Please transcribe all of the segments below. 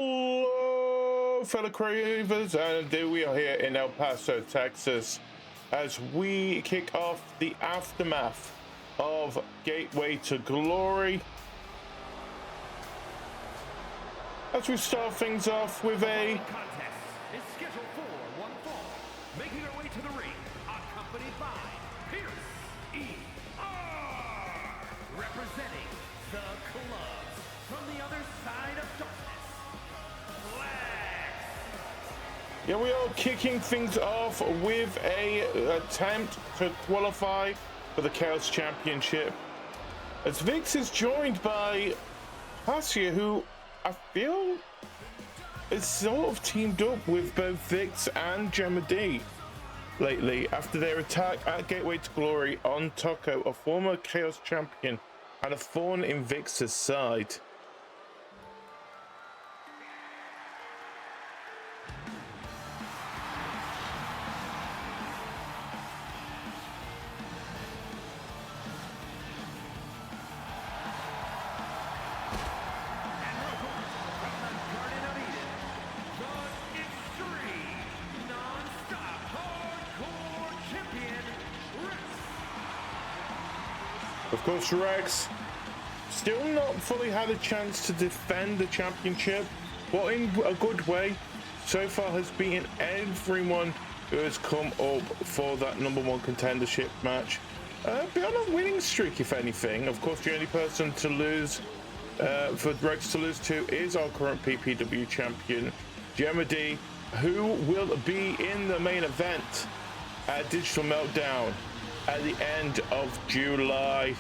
Hello, fellow cravers, and we are here in El Paso, Texas, as we kick off the aftermath of Gateway to Glory. As we start things off with a contest is scheduled for one fall, making our way to the ring, accompanied by Pierce E.R. representing the clubs from the other side of darkness, Flex. Yeah, we are kicking things off with a attempt to qualify for the Chaos Championship, as Vix is joined by Hasia, who I feel is sort of teamed up with both Vix and Gemma D lately after their attack at Gateway to Glory on Taco, a former Chaos champion and a thorn in Vix's side. Of course, Rex still not fully had a chance to defend the championship, but in a good way. So far has beaten everyone who has come up for that #1 contendership match. Been on a winning streak, if anything. Of course, the only person to lose, for Rex to lose to, is our current PPW champion, Gemma D, who will be in the main event at Digital Meltdown at the end of July,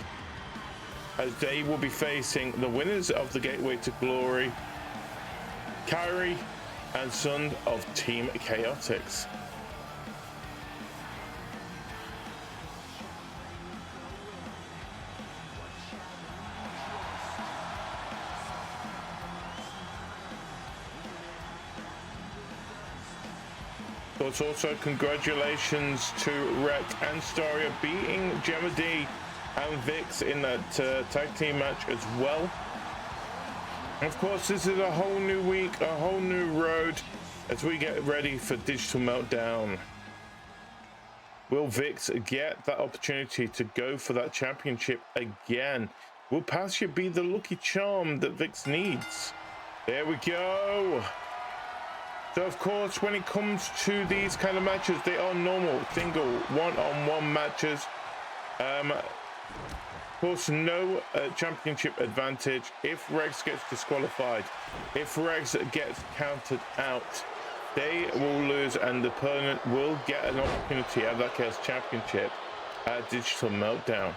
as they will be facing the winners of the Gateway to Glory, Kyrie and son of Team Chaotix. But also congratulations to Rhett and Staria beating Gemma D and Vix in that tag team match as well. Of course, this is a whole new week, a whole new road as we get ready for Digital Meltdown. Will Vix get that opportunity to go for that championship again? Will Pasha be the lucky charm that Vix needs? There we go. So of course, when it comes to these kind of matches, they are normal single one-on-one matches. Of course, no championship advantage if Rex gets disqualified. If Rex gets counted out, they will lose and the opponent will get an opportunity at that Chaos Championship at Digital Meltdown.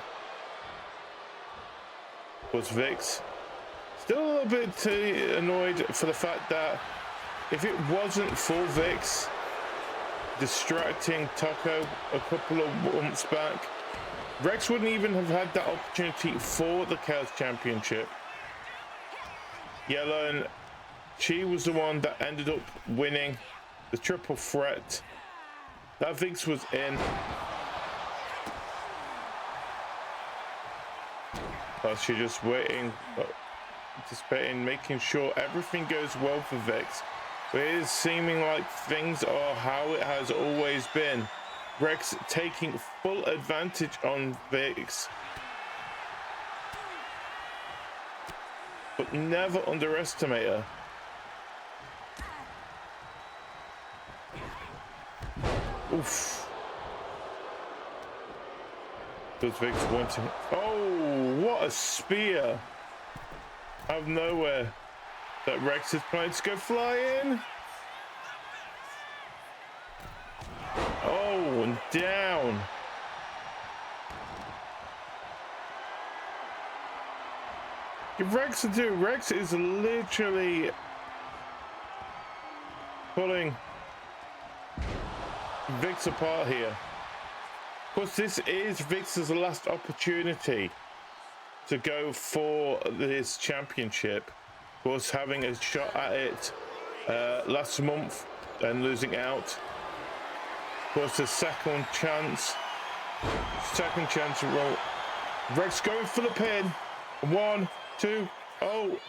Of course, Vix still a little bit annoyed for the fact that if it wasn't for Vix distracting Taco a couple of months back, Rex wouldn't even have had that opportunity for the Chaos Championship. Yellow, and she was the one that ended up winning the triple threat that Vix was in. But she just waiting, anticipating, making sure everything goes well for Vix. But it is seeming like things are how it has always been. Rex taking full advantage on Vix, but never underestimate her. Oof. Does Vix wanting? Oh, what a spear out of nowhere that Rex is planning to go flying. Oh, and down. Give Rex to do. Rex is literally pulling Vix apart here. Of course, this is Vix's last opportunity to go for this championship. Of course, having a shot at it last month and losing out. Of course, the second chance to roll. Rex going for the pin. 1, 2, oh.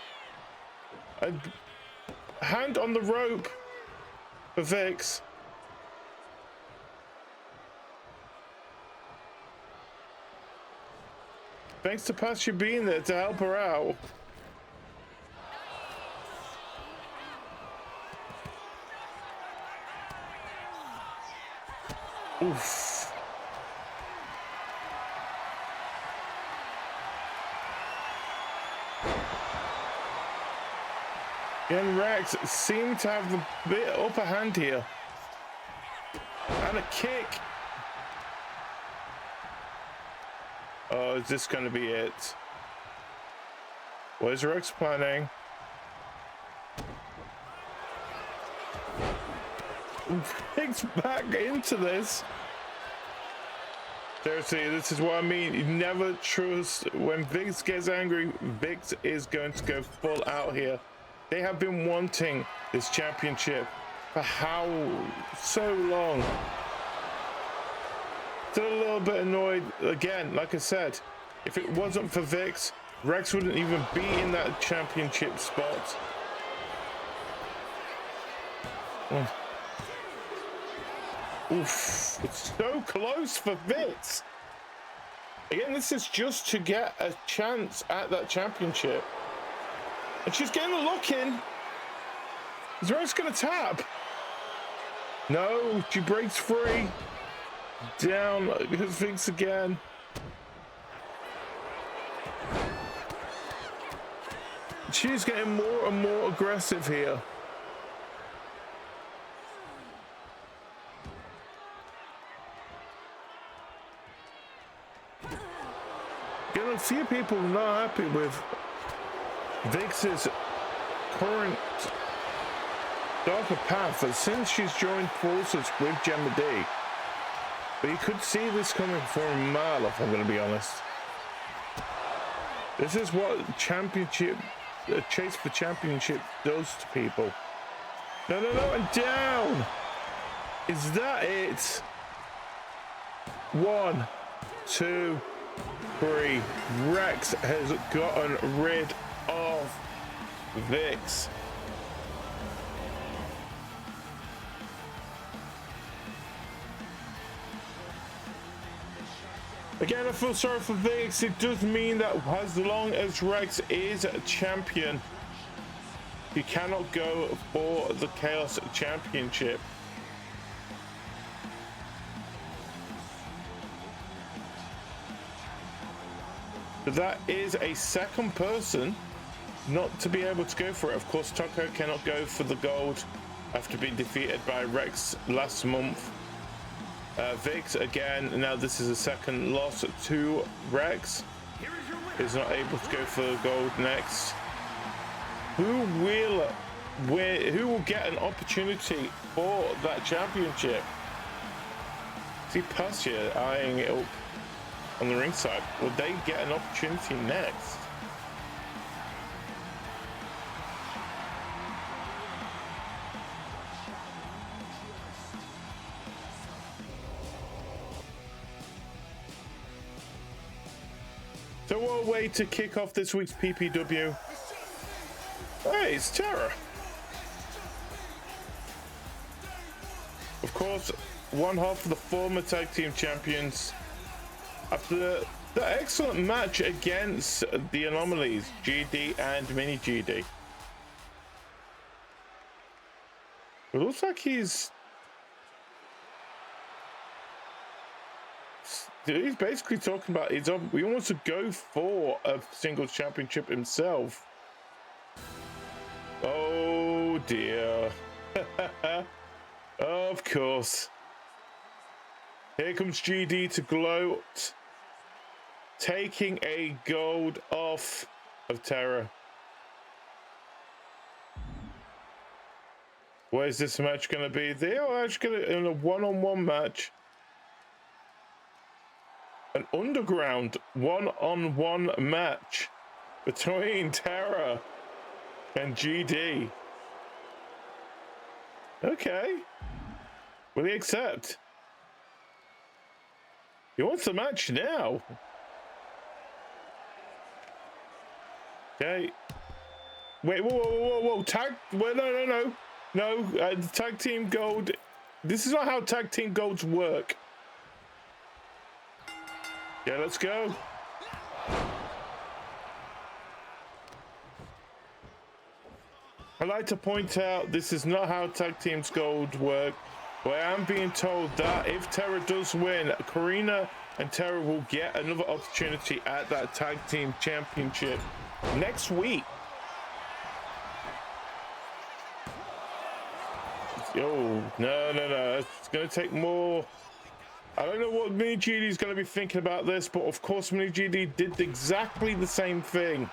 And hand on the rope for Vix. Thanks to Pasha being there to help her out. Oof. And Rex seem to have the bit upper hand here. And a kick. Oh, is this going to be it? What is Rex planning? Vic's back into this. Seriously, this is what I mean. You never trust. When Vix gets angry, Vix is going to go full out here. They have been wanting this championship for how so long. Still a little bit annoyed. Again, like I said, if it wasn't for Vix, Rex wouldn't even be in that championship spot. Oof, it's so close for Vix. Again, this is just to get a chance at that championship. And she's getting a lock in. Is Rex gonna tap? No, she breaks free. Down because Vix again. She's getting more and more aggressive here. Again, a few people not happy with Vix's current darker path, but since she's joined forces with Gemma D. But you could see this coming from a mile off, I'm going to be honest. This is what championship, a chase for championship does to people. No, no, no, and down! Is that it? 1, 2, 3. Rex has gotten rid of Vix. Again, I feel sorry for Vix. It does mean that as long as Rex is champion, he cannot go for the Chaos Championship. But that is a second person not to be able to go for it. Of course, Taco cannot go for the gold after being defeated by Rex last month. Vix again, now this is a second loss to Rex. Is not able to go for the gold next. Who will win? Who will get an opportunity for that championship? See Pasha eyeing it up on the ringside. Will they get an opportunity next? So what a way to kick off this week's PPW. Hey, it's Tara. Of course, one half of the former tag team champions. After the excellent match against the Anomalies, GD and Mini GD. It looks like he's basically talking about he wants to go for a singles championship himself. Oh dear. Of course. Here comes GD to gloat, taking a gold off of Terra. Where is this match going to be? They are actually going to in a one-on-one match. An underground one-on-one match between Terra and GD. Okay. Will he accept? He wants the match now. Okay. Wait, whoa. Tag, well, no. The tag team gold. This is not how tag team golds work. Yeah, let's go. I'd like to point out this is not how tag teams gold work. But I am being told that if Terra does win, Karina and Terra will get another opportunity at that tag team championship next week. Oh, no. It's going to take more. I don't know what Mini GD is going to be thinking about this, but of course Mini GD did exactly the same thing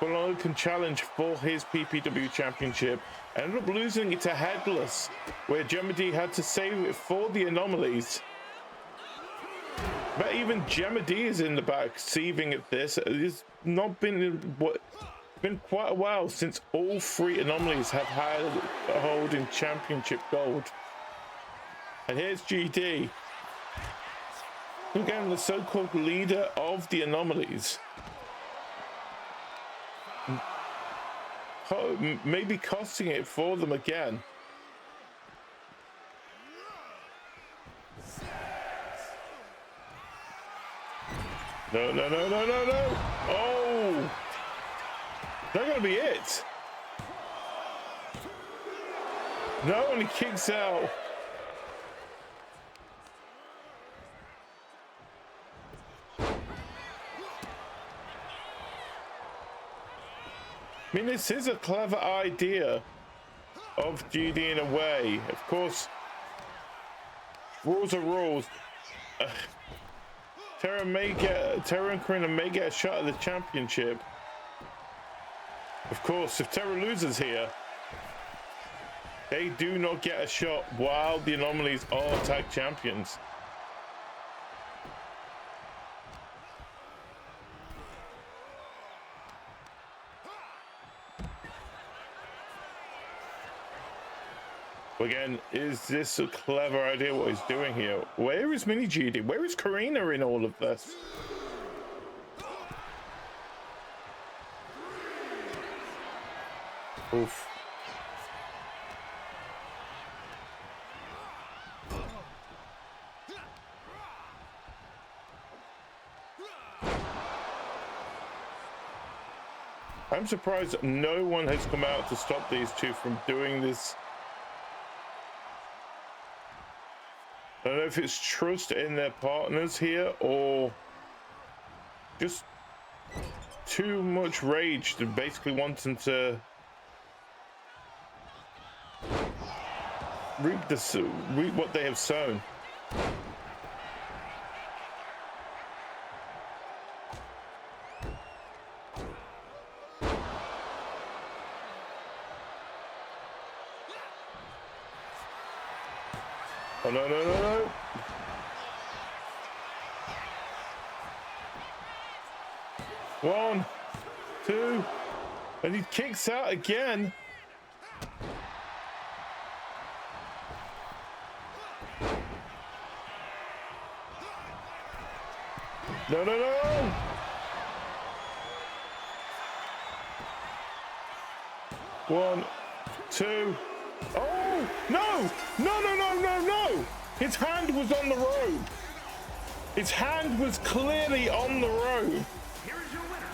for an open challenge for his PPW championship. Ended up losing it to Headless, where Gemma D had to save it for the anomalies. But even Gemma D is in the back, saving at this. It's not been quite a while since all three anomalies have had a hold in championship gold. And here's GD. Again, the so-called leader of the anomalies. Maybe costing it for them again. No. Oh! That's gonna be it. No, and he kicks out. I mean, this is a clever idea of GD in a way. Of course, rules are rules. Terra and Karina may get a shot at the championship. Of course, if Terra loses here, they do not get a shot while the anomalies are tag champions. Again, is this a clever idea what he's doing here? Where is Mini GD? Where is Karina in all of this? Oof. I'm surprised that no one has come out to stop these two from doing this. I don't know if it's trust in their partners here or just too much rage to basically wanting to reap what they have sown. Oh, no. 1, 2, and he kicks out again. No. 1, 2. Oh, no. His hand was on the rope. His hand was clearly on the rope. Here is your winner,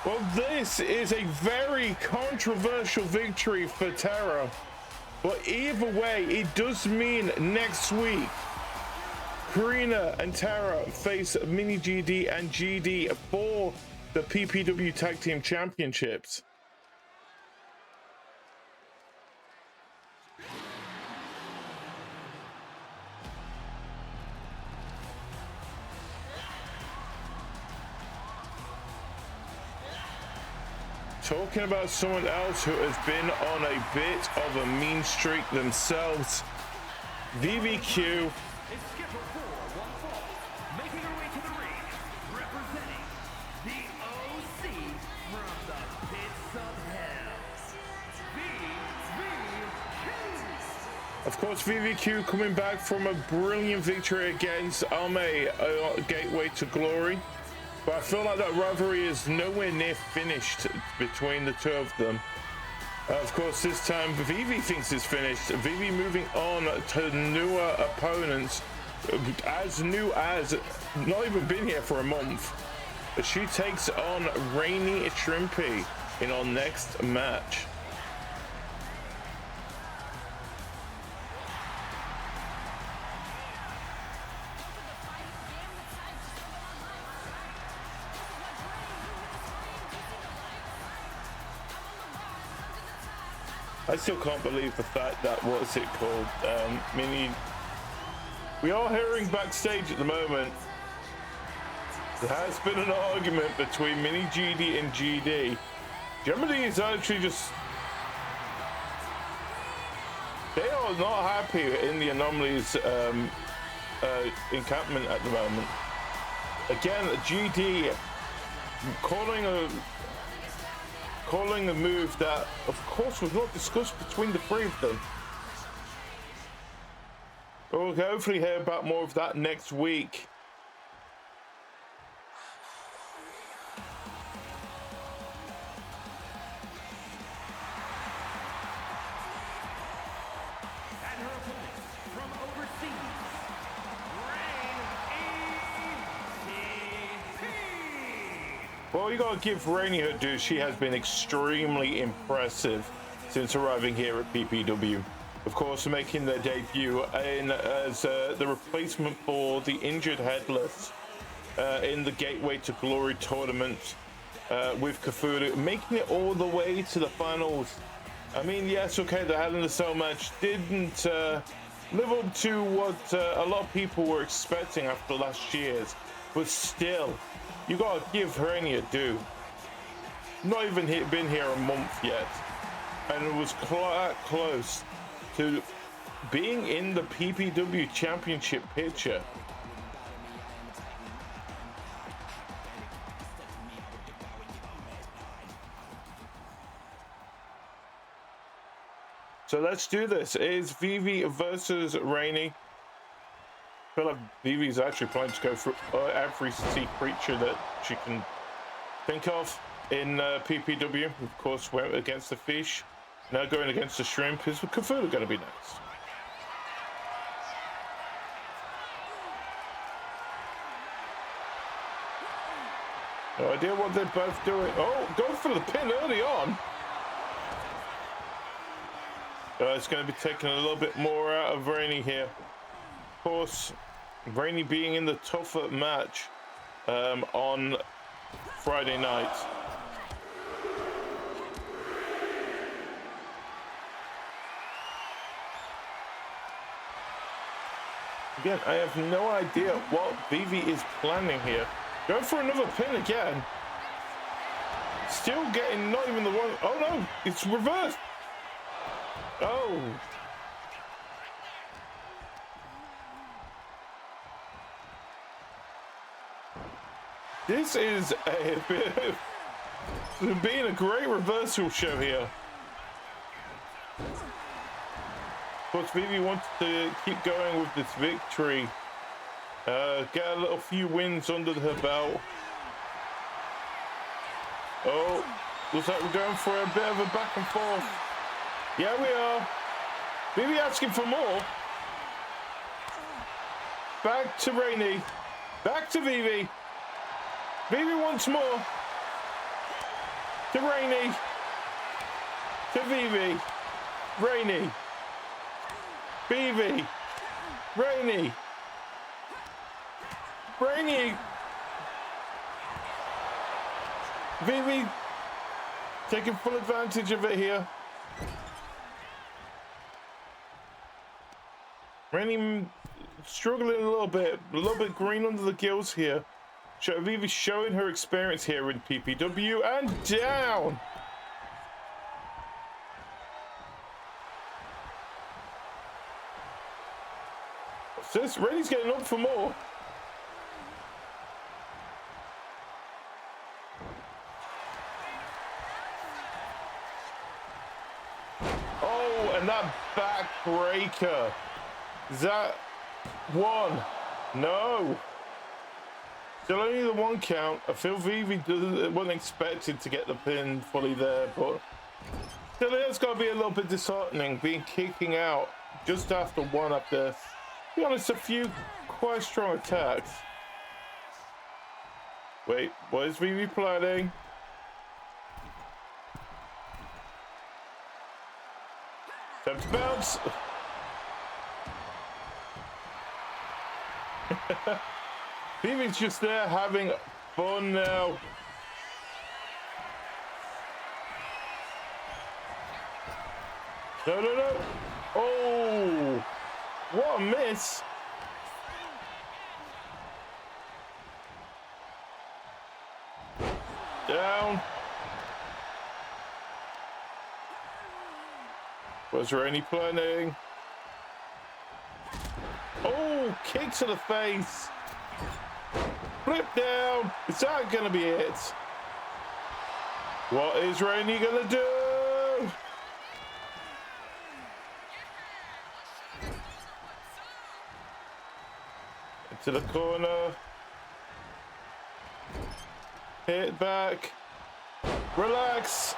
Well, this is a very controversial victory for Terra. But either way, it does mean next week, Karina and Terra face Mini GD and GD for the PPW Tag Team Championships. Talking about someone else who has been on a bit of a mean streak themselves, Viviku. is scheduled for one fall, making her way to the ring, representing the OC from the pits of hell, Viviku. Of course, Viviku coming back from a brilliant victory against Ame, Gateway to Glory. But I feel like that rivalry is nowhere near finished between the two of them. Of course, this time Vivi thinks it's finished. Vivi moving on to newer opponents, as new as not even been here for a month. She takes on RainyShrimpy in our next match. I still can't believe the fact that, what's it called, we are hearing backstage at the moment, there has been an argument between Mini GD and GD. Gemini is actually just, they are not happy in the Anomalies encampment at the moment. Again, GD calling a move that, of course, was not discussed between the three of them. We'll hopefully hear about more of that next week. And her opponent from overseas, RainyShrimpy. Well, you gotta give Rainy her due. She has been extremely impressive since arriving here at PPW. Of course, making their debut as the replacement for the injured Headless in the Gateway to Glory tournament with Cthulhu, making it all the way to the finals. I mean, yes, okay, the Hell in a Cell match didn't live up to what a lot of people were expecting after last year's, but still, you gotta give Rainy a due. Not even been here a month yet, and it was close to being in the PPW championship picture. So let's do this. It's Vivi versus Rainy. I feel like Vivi's actually planning to go for every sea creature that she can think of in PPW. Of course, went against the fish. Now going against the shrimp. Is Cthulhu going to be next? No idea what they're both doing. Oh, go for the pin early on. It's going to be taking a little bit more out of Rainy here. Of course, Rainy being in the tougher match on Friday night. Again, I have no idea what Vivi is planning here. Go for another pin again. Still getting not even the one. Oh no, it's reversed. Oh. This is a bit of being a great reversal show here. Of course, Vivi wanted to keep going with this victory. Get a little few wins under her belt. Oh, looks like we're going for a bit of a back and forth. Yeah, we are. Vivi asking for more. Back to Rainy. Back to Vivi. Vivi wants more. To Rainy. To Vivi. Rainy. Vivi. Rainy. Rainy. Vivi taking full advantage of it here. Rainy struggling a little bit green under the gills here. Vivi showing her experience here in PPW and down. What's this? Rainy's getting up for more. Oh, and that backbreaker. Is that one? No. Still only the one count. I feel Vivi wasn't expected to get the pin fully there, but still it's got to be a little bit disheartening being kicking out just after one up there. To be honest, a few quite strong attacks. Wait, what is Vivi planning? Time to bounce. Vivi's just there having fun now. No, no, no. Oh, what a miss. Down. Was Rainy planning? Oh, kick to the face. Flip down. Is that gonna be it? What is Rainy gonna do? Into the corner. Hit back. Relax.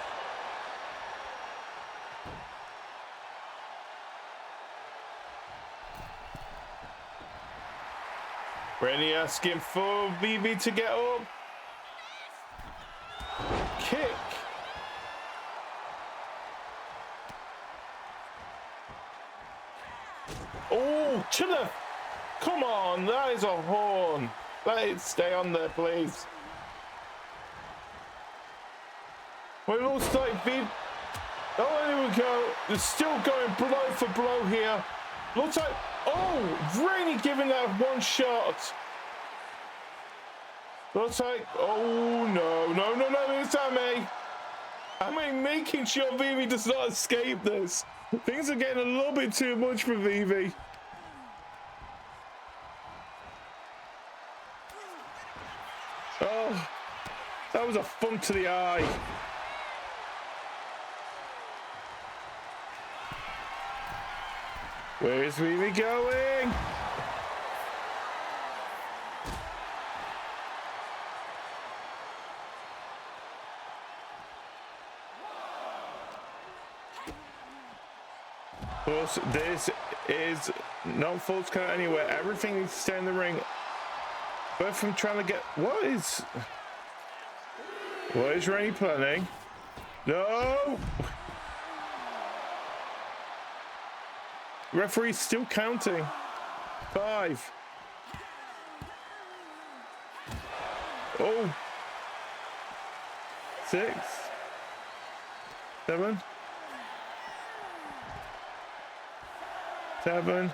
Rainy asking for Vivi to get up. Kick. Oh, to the... Come on, that is a horn. Let it stay on there, please. Well, it looks like Vivi... Oh, here we go. They're still going blow for blow here. Looks like... Oh, Rainy giving that one shot. Looks like... Oh, no, no, no, no, it's Ame. Ame making sure Vivi does not escape this. Things are getting a little bit too much for Vivi. Oh, that was a funk to the eye. Where is Vivi going? Of course, this is not false count anywhere. Everything needs to stay in the ring. Both from trying to get... What is Rainy planning? No! Referee's still counting. 5. Oh. 6. 7. 7.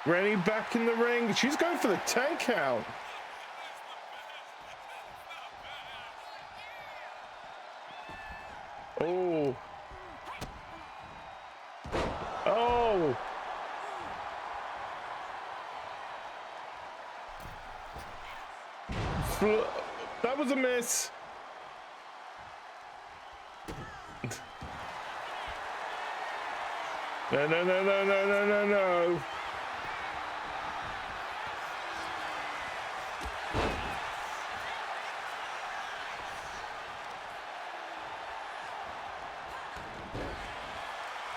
Rainy back in the ring. She's going for the 10 count. Oh. Oh. That was a miss. No, no, no, no, no, no, no, no.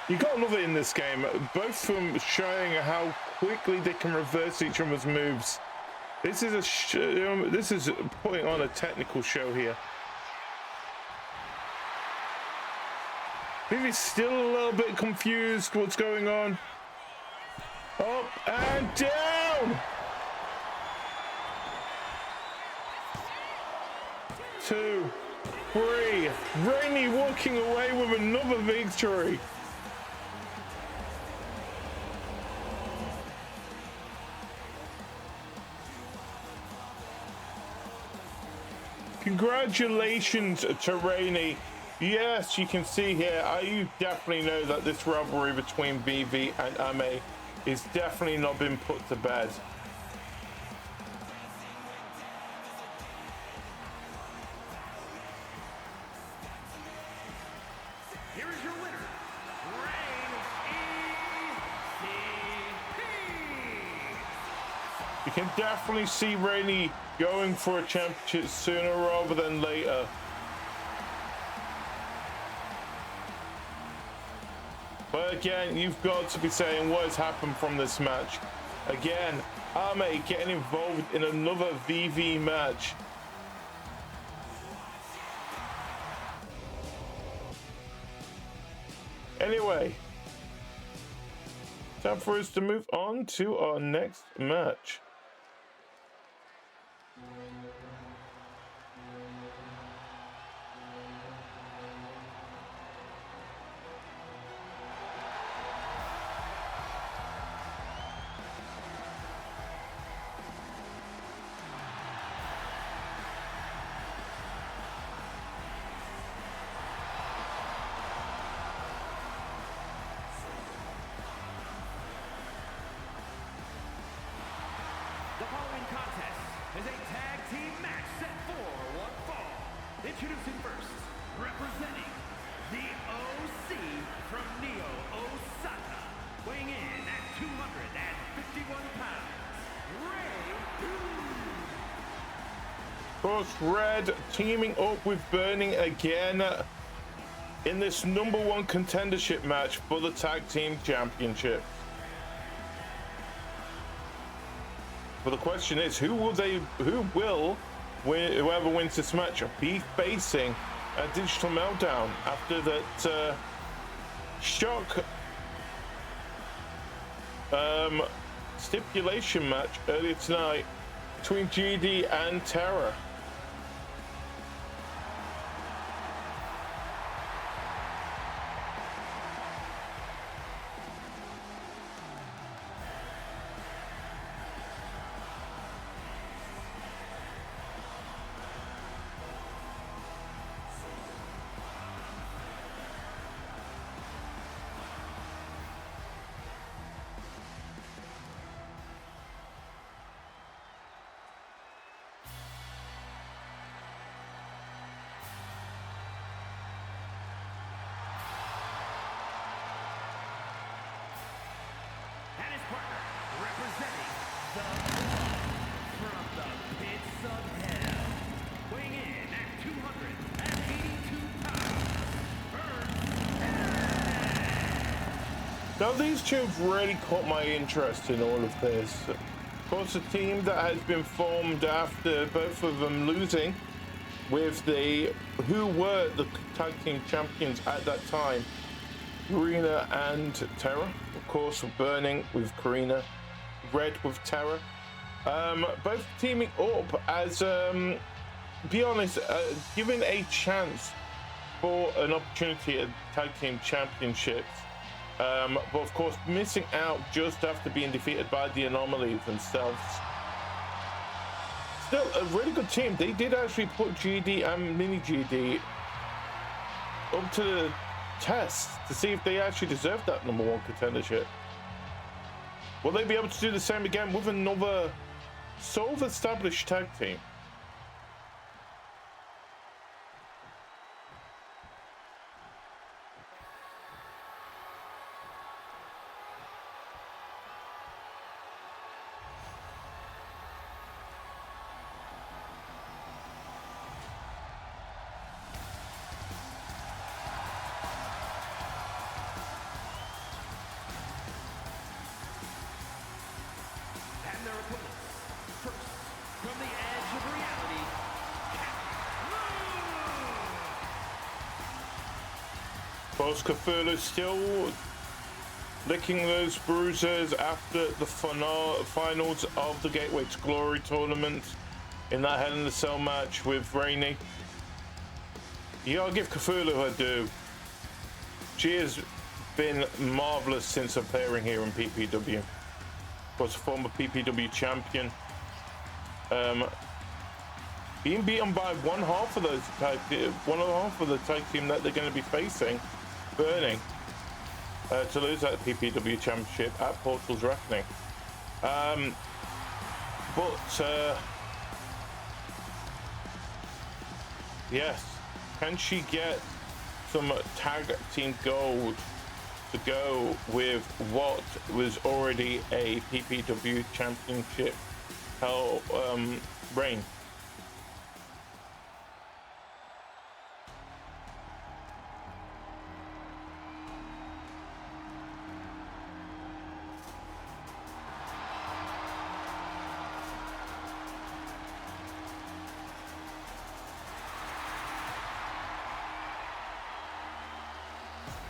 You gotta love it in this game, both from showing how quickly they can reverse each other's moves. This is this is putting on a technical show here. Vivi's still a little bit confused what's going on. Up and down. 2, 3. Rainy walking away with another victory. Congratulations to Rainy. Yes, you can see here, you definitely know that this rivalry between Vivi and Ame is definitely not been put to bed. Here is your winner, You can definitely see Rainy going for a championship sooner rather than later. But again, you've got to be saying what has happened from this match. Again, Ame getting involved in another VV match. Anyway, time for us to move on to our next match. The following contest is a tag team match set for one fall. Introducing first, representing the OC from Neo Osaka, weighing in at 251 pounds, Of course, Red teaming up with Burning again in this #1 contendership match for the tag team championship. But the question is, who will win, whoever wins this match, be facing a Digital Meltdown after that shock stipulation match earlier tonight between GD and Terra. and his partner, representing the from the pits of hell, weighing in at 282 pounds, Now these two have really caught my interest in all of this. Of course, a team that has been formed after both of them losing with who were the tag team champions at that time, Karina and Terra. Of course, Burning with Karina, Red with Terra. Both teaming up as, be honest, given a chance for an opportunity at tag team championships. But of course, missing out just after being defeated by the Anomalies themselves. Still a really good team. They did actually put GD and Mini GD up to the test to see if they actually deserve that #1 contendership. Will they be able to do the same again with another sort of established tag team? and their opponents. First, from the edge of reality, Boss Cthulhu still licking those bruises after the finals of the Gateway to Glory tournament in that Hell in the Cell match with Rainy. You gotta give Cthulhu her due. She has been marvelous since appearing here in PPW. Was a former PPW champion. Being beaten by one half of the tag team that they're going to be facing, Burning, to lose that PPW championship at Portal's Reckoning. Yes, can she get some tag team gold to go with what was already a PPW championship Reign.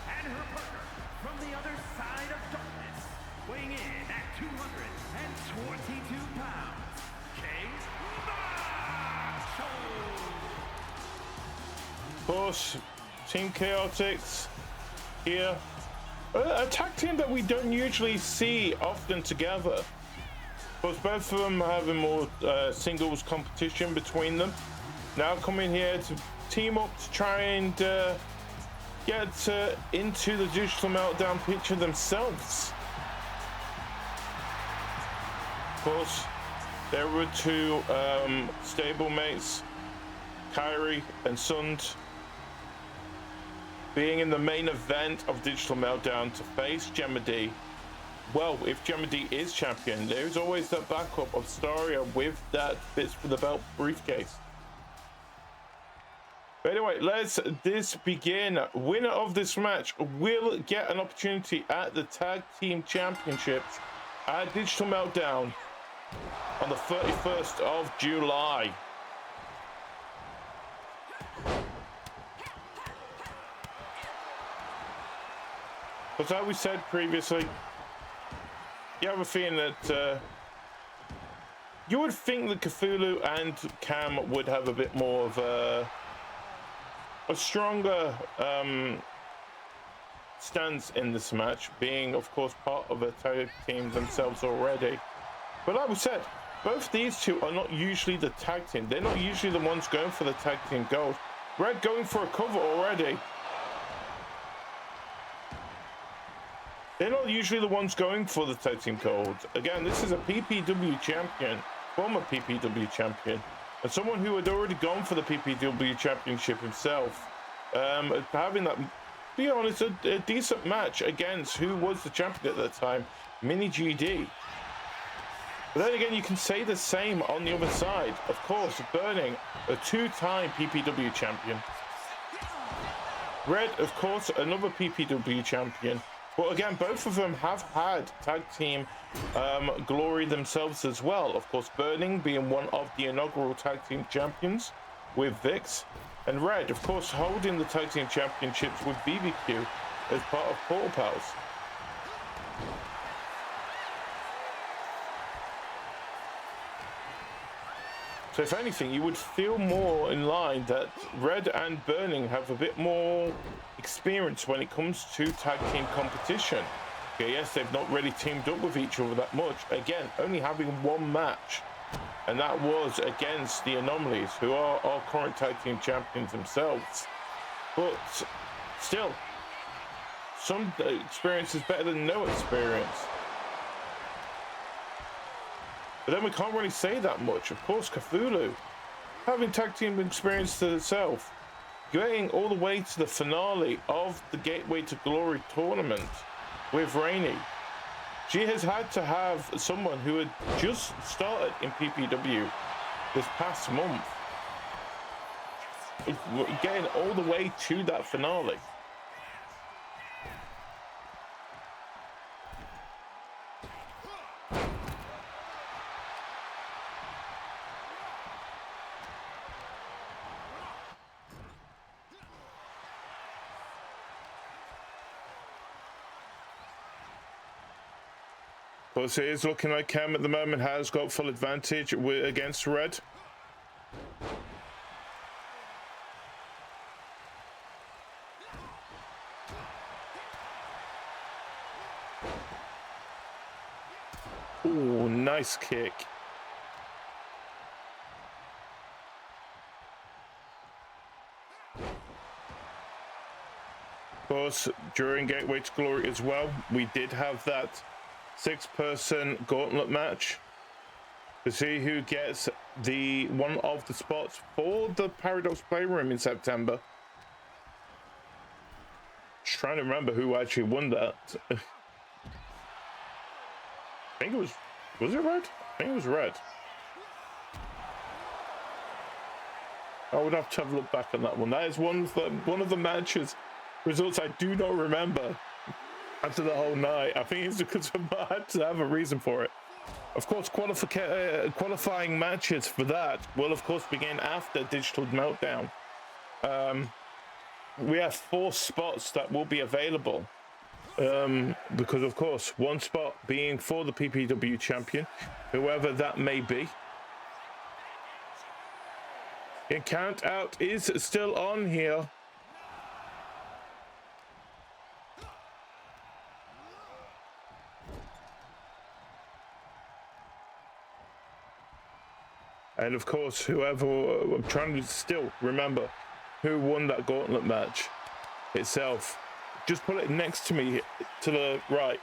And her partner from the other side of darkness, weighing in at 222 pounds, King Macho! Of course, Team Chaotix here. A tag team that we don't usually see often together. Of course, both of them having more singles competition between them. Now coming here to team up to try and get into the Digital Meltdown picture themselves. Of course, there were two stablemates, Kyrie and Sund, being in the main event of Digital Meltdown to face Gemma D. Well, if Gemma D is champion, there's always that backup of Staria with that bits for the belt briefcase. But anyway, let's this begin. Winner of this match will get an opportunity at the Tag Team Championships at Digital Meltdown on the 31st of July. But as we said previously, you have a feeling that you would think that Cthulhu and Cam would have a bit more of a stronger stance in this match, being of course part of a tag team themselves already. But like we said, both these two are not usually the tag team. They're not usually the ones going for the tag team gold. Red going for a cover already. They're not usually the ones going for the tag team gold. Again, this is a PPW champion, former PPW champion, and someone who had already gone for the PPW championship himself. Having that, to be honest, a decent match against who was the champion at that time, Mini GD. But then again, you can say the same on the other side. Of course, Burning, a two-time PPW champion. Red, of course, another PPW champion. But again, both of them have had tag team glory themselves as well. Of course, Burning being one of the inaugural tag team champions with Vix. And Red, of course, holding the tag team championships with Viviku as part of Portal Pals. So if anything, you would feel more in line that Red and Burning have a bit more experience when it comes to tag team competition. Okay, yes, they've not really teamed up with each other that much. Again, only having one match, and that was against the Anomalies, who are our current tag team champions themselves. But still, some experience is better than no experience. But then we can't really say that much. Of course, Cthulhu, having tag team experience to itself, getting all the way to the finale of the Gateway to Glory tournament with Rainy. She has had to have someone who had just started in PPW this past month, getting all the way to that finale. But it is looking like Cam at the moment has got full advantage against Red. Oh, nice kick. Of course, during Gateway to Glory as well, we did have that 6-person gauntlet match to see who gets the one of the spots for the Paradox Playroom in September. Just trying to remember who actually won that. I think it was it Red? I think it was Red. I would have to have a look back on that one. That is one of the matches results I do not remember after the whole night. I think it's because I had to have a reason for it. Of course, qualifying matches for that will of course begin after Digital Meltdown. We have 4 spots that will be available. Because of course, one spot being for the PPW champion, whoever that may be. The count out is still on here. And of course, whoever, I'm trying to still remember who won that gauntlet match itself. Just put it next to me, to the right,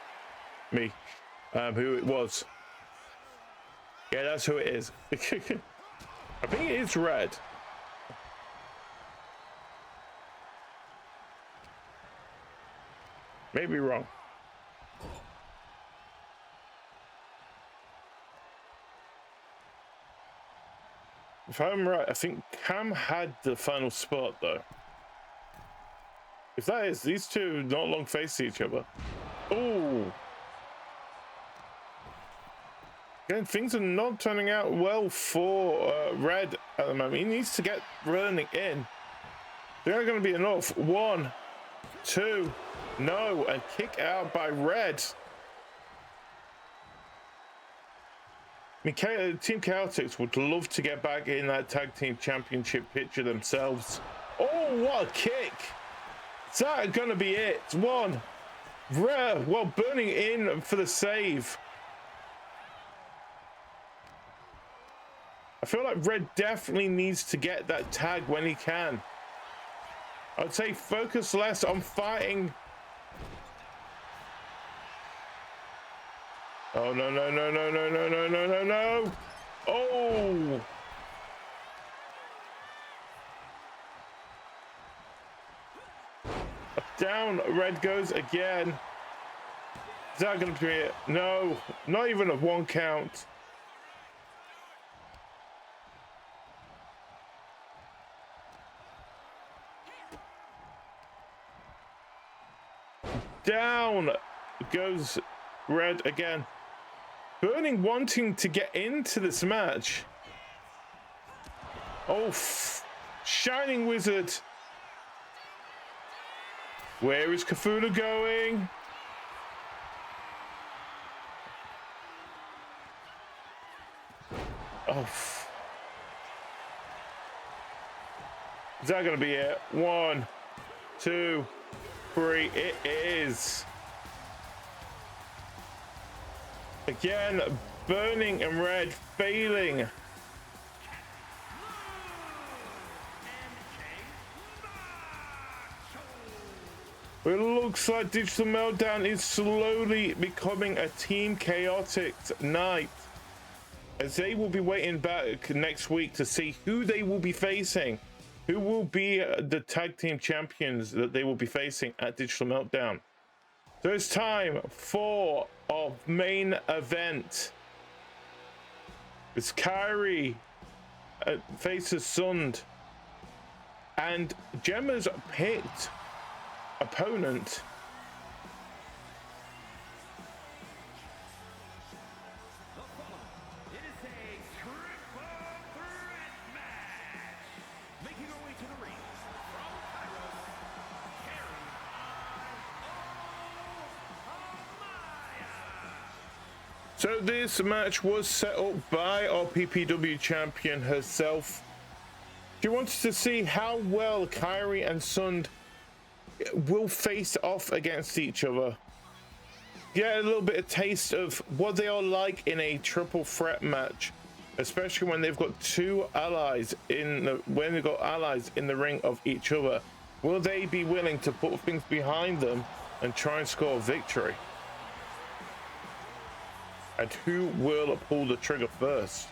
who it was. Yeah, that's who it is. I think it is Red. Maybe wrong. If I'm right, I think Cam had the final spot though. If that is, these two not long face each other. Oh! Again, things are not turning out well for Red at the moment. He needs to get running in. They're not going to be enough. 1, 2, no, and kick out by Red. I mean, Team Chaotix would love to get back in that tag team championship picture themselves. Oh, what a kick! Is that going to be it? 1. Well, burning in for the save. I feel like Red definitely needs to get that tag when he can. I'd say focus less on fighting. Oh, no, no, no, no, no, no, no, no, no, no. Oh! Down Red goes again. Is that going to be it? No, not even a 1 count. Down goes Red again. Burning wanting to get into this match. Oh, Shining Wizard. Where is Kafuna going? Oh. Is that going to be it? 1, 2, 3. It is. Again, Burning and Red failing. It looks like Digital Meltdown is slowly becoming a Team Chaotix night, as they will be waiting back next week to see who they will be facing, who will be the tag team champions that they will be facing at Digital Meltdown. So it's time for our main event. It's Kairi faces Sund, and Gemma's picked opponent. It is a triple threat match. Making her way to the ring from Kairos, carried by So this match was set up by our PPW champion herself. She wanted to see how well Kairi and Sund will face off against each other. Get a little bit of taste of what they are like in a triple threat match, especially when they've got 2 allies in the ring of each other. Will they be willing to put things behind them and try and score a victory? And who will pull the trigger first?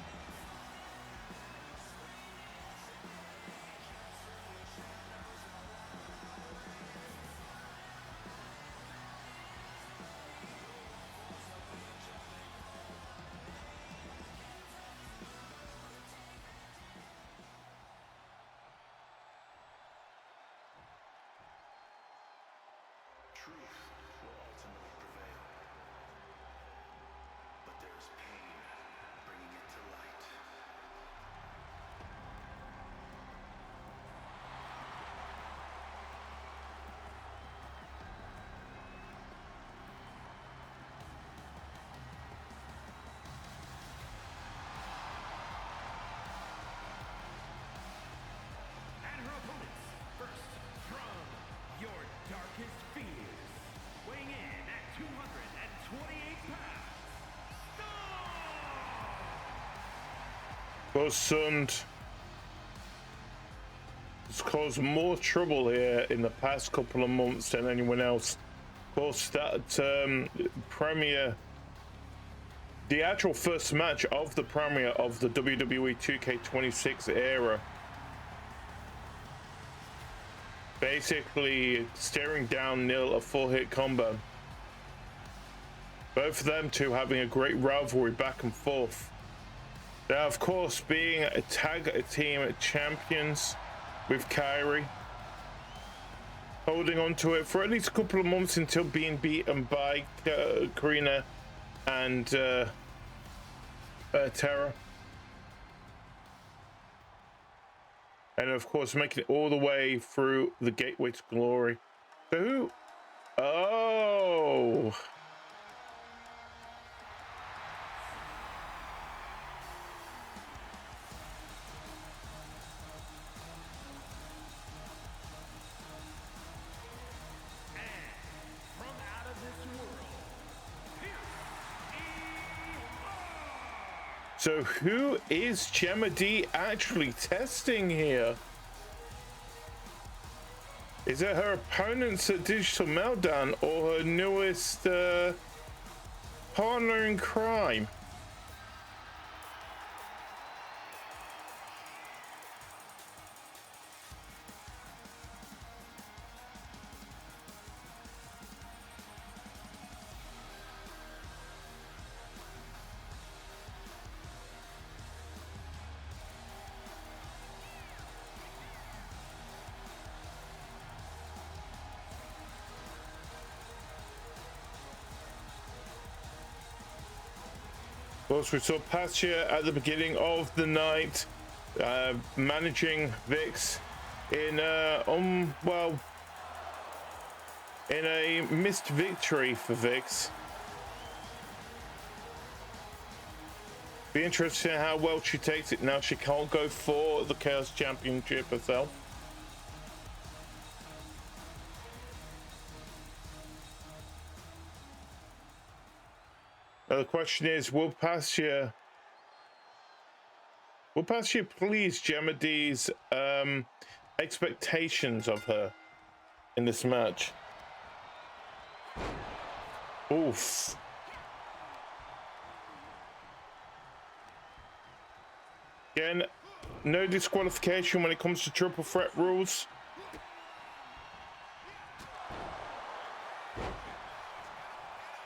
Truth will ultimately prevail. But there's pain bringing it to light. And her opponents, first from your darkest fears, weighing in at 228 pounds, Well, Sund has caused more trouble here in the past couple of months than anyone else. Of course, that premiere, the actual first match of the premiere of the WWE 2K26 era, basically staring down Nil a full hit combo. Both of them two having a great rivalry back and forth. Now, of course, being a tag team champions with Kairi, holding on to it for at least a couple of months until being beaten by Karina and Terra. And of course, making it all the way through the Gateway to Glory. So who? Oh! from out of this world, So who is Gemma D actually testing here? Is it her opponents at Digital Meltdown or her newest partner in crime? Of course, we saw Pasha at the beginning of the night managing Vix in in a missed victory for Vix. Be interesting how well she takes it now. She can't go for the Chaos Championship herself. Now the question is, will Pasha please Gemma D's expectations of her in this match? Oof. Again, no disqualification when it comes to triple threat rules.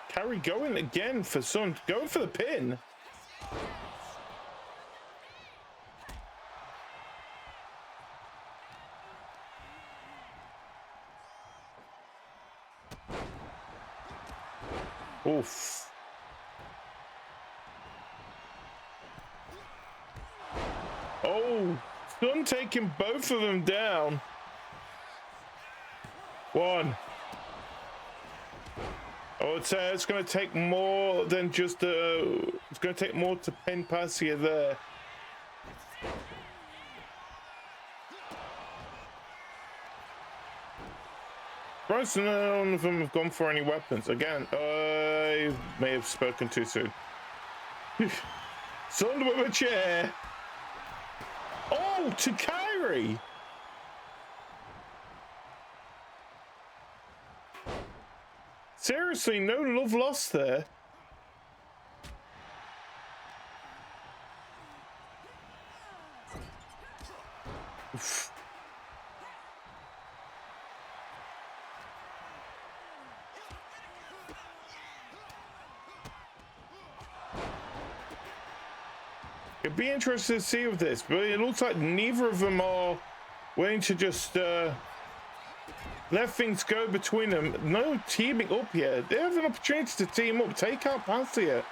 Carrie going again for Sun, going for the pin. Oof. Oh, Sun taking both of them down. One. I would say it's going to take more than just it's going to take more to pin Passia there. Surprised none of them have gone for any weapons. Again, I may have spoken too soon. Sun with a chair. Oh, to Kairi. Seriously, no love lost there. Oof. It'd be interesting to see with this, but it looks like neither of them are willing to just let things go between them. No teaming up yet. They have an opportunity to team up, take out Pastia.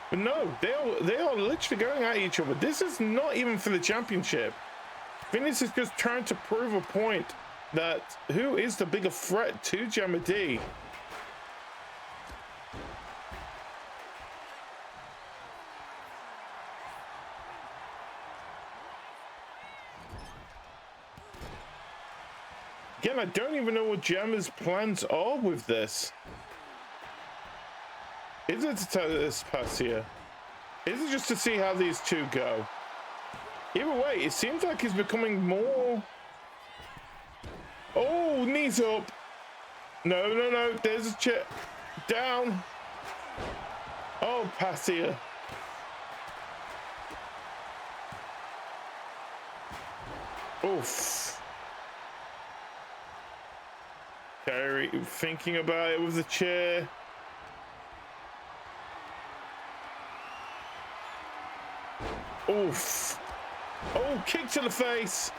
But no, they are literally going at each other. This is not even for the championship. I think this is just trying to prove a point that who is the bigger threat to Gemma D. Again, I don't even know what Gemma's plans are with this. Is it to tell this pass here? Is it just to see how these two go? Either way, it seems like he's becoming more... Oh, knees up. No, no, no. There's a chip. Down. Oh, pass here. Oof. Terry thinking about it with the chair. Oof. Oh, kick to the face.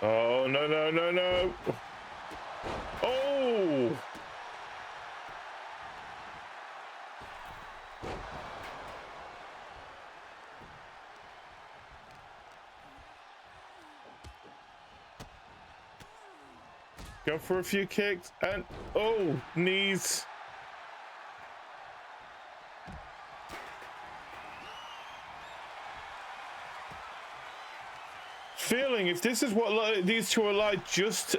Oh, no, no, no, no. Oh! Go for a few kicks and oh, knees. Feeling if this is what these two are like, just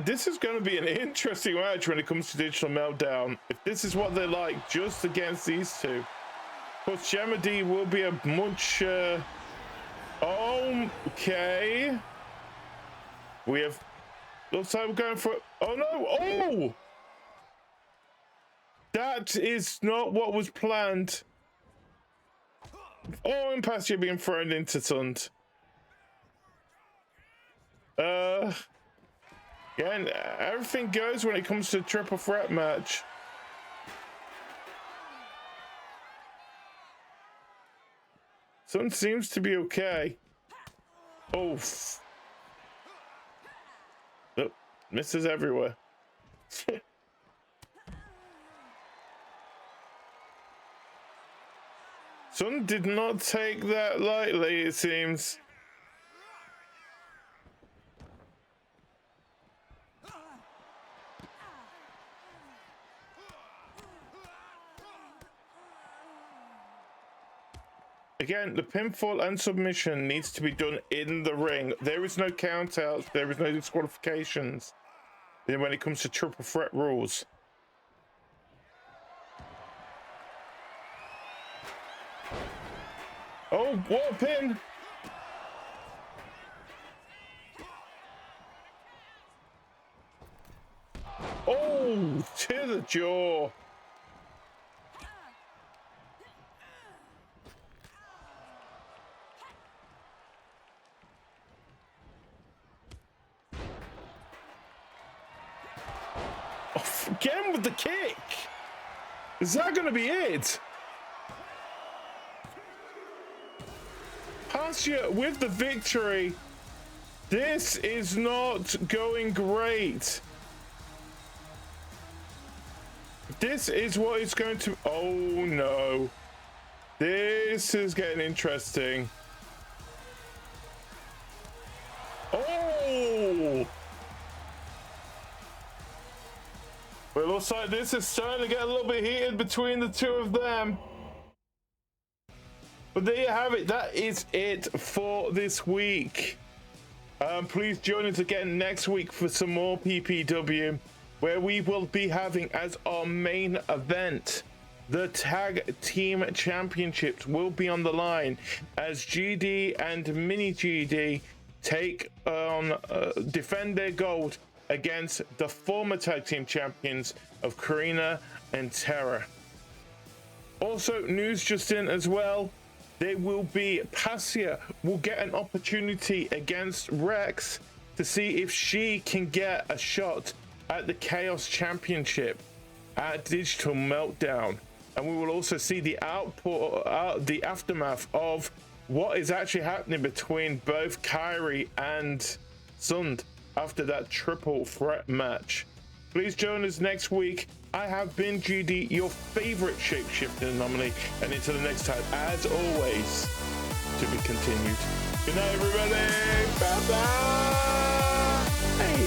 this is going to be an interesting match when it comes to Digital Meltdown. If this is what they're like just against these two. Of course, Gemma D will be a much... okay. We have... Looks like we're going for... Oh, no! Oh! That is not what was planned. Oh, and Pastia being thrown into Tund. Again, everything goes when it comes to a triple threat match. Sun seems to be okay. Oh, nope, misses everywhere. Sun did not take that lightly, it seems. Again, the pinfall and submission needs to be done in the ring. There is no countouts. There is no disqualifications when it comes to triple threat rules. Oh, what a pin! Oh, to the jaw. Again with the kick. Is that going to be it? Pastia with the victory. This is not going great. This is what it's going to... Oh, no. This is getting interesting. Oh! Well, it looks like this is starting to get a little bit heated between the two of them. But there you have it. That is it for this week. Please join us again next week for some more PPW, where we will be having as our main event the Tag Team Championships will be on the line as GD and Mini GD take on defend their gold against the former Tag Team Champions of Karina and Terra. Also, news just in as well. there will be Passia will get an opportunity against Rex to see if she can get a shot at the Chaos Championship at Digital Meltdown. And we will also see the the aftermath of what is actually happening between both Kairi and Sund after that triple threat match. Please join us next week. I have been GD, your favorite shapeshifter anomaly, and until the next time, as always, to be continued. Good night, everybody. Bye bye. Hey.